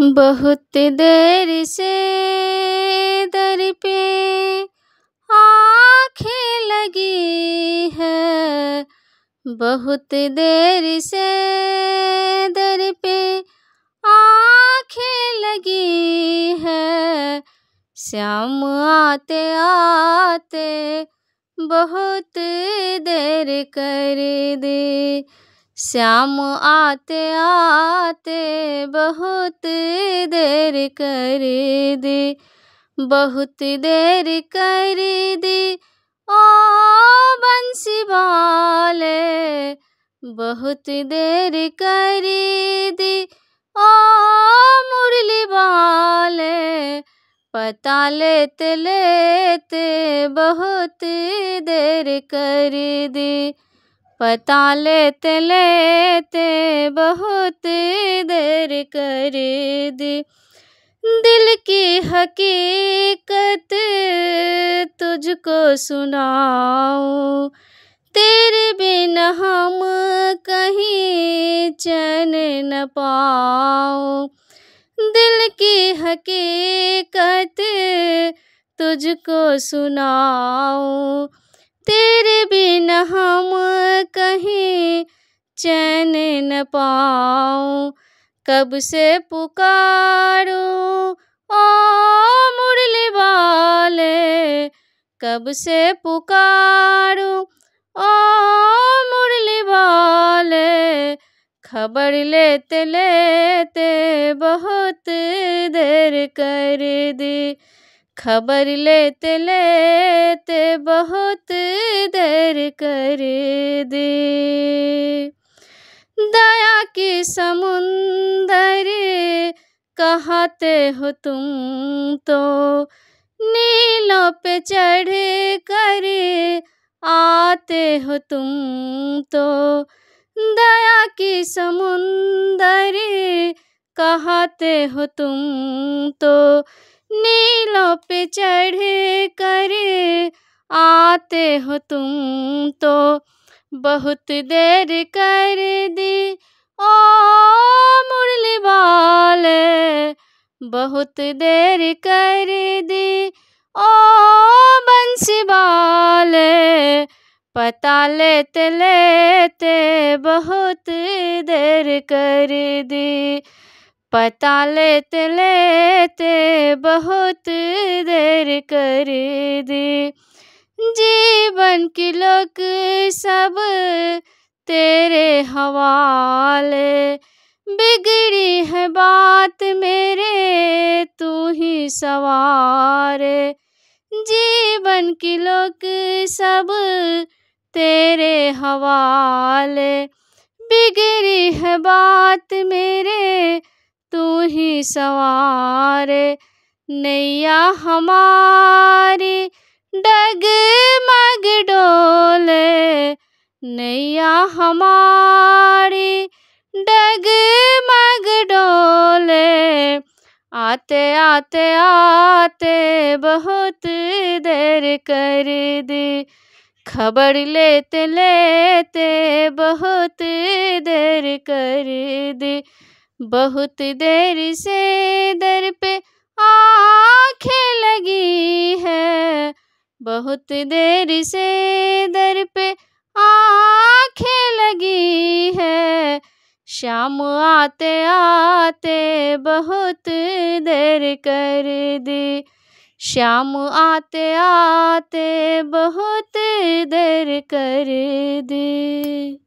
बहुत देर से दर पे आँखें लगी है, बहुत देर से दर पे आँखें लगी है। श्याम आते आते बहुत देर कर दे, श्याम आते आते बहुत देर कर दे, बहुत देर कर दे ओ बंसी वाले, बहुत देर कर दे ओ मुरली वाले। पता लेते लेते बहुत देर कर दे, पता लेते लेते बहुत देर कर दे। दिल की हकीकत तुझको सुनाऊं, तेरे बिना हम कहीं चैन न पाऊं। दिल की हकीकत तुझको सुनाऊं, तेरे बिना हम कहीं चैन न पाऊं। कब से पुकारूं ओ मुरली वाले, कब से पुकारूं ओ मुरली वाले। खबर लेते लेते बहुत देर कर दी, खबर लेते लेते बहुत देर कर दी। दया की समुंदर कहते हो तुम तो, नीलों पे चढ़ कर आते हो तुम तो। दया की समुंदर कहते हो तुम तो, नीलों पे चढ़ कर आते हो तुम तो। बहुत देर कर दी ओ मुरली वाले, बहुत देर कर दी ओ बंसी वाले। पता लेते लेते बहुत देर कर दी, पता लेते लेते बहुत देर कर दी। जीवन की लोग सब तेरे हवाले, बिगड़ी है बात मेरे तू ही सवारे। जीवन की लोग सब तेरे हवाले, बिगड़ी है बात मेरे तू ही सवारे। नैया हमारी डगमग डोले, नैया हमारी डगमग डोले। आते आते आते बहुत देर कर दी, खबर लेते लेते बहुत देर कर दी। बहुत देर से दर पे आँखें लगी है, बहुत देर से दर पे आँखें लगी है। श्याम आते आते बहुत देर कर दी, श्याम आते आते बहुत देर कर दी।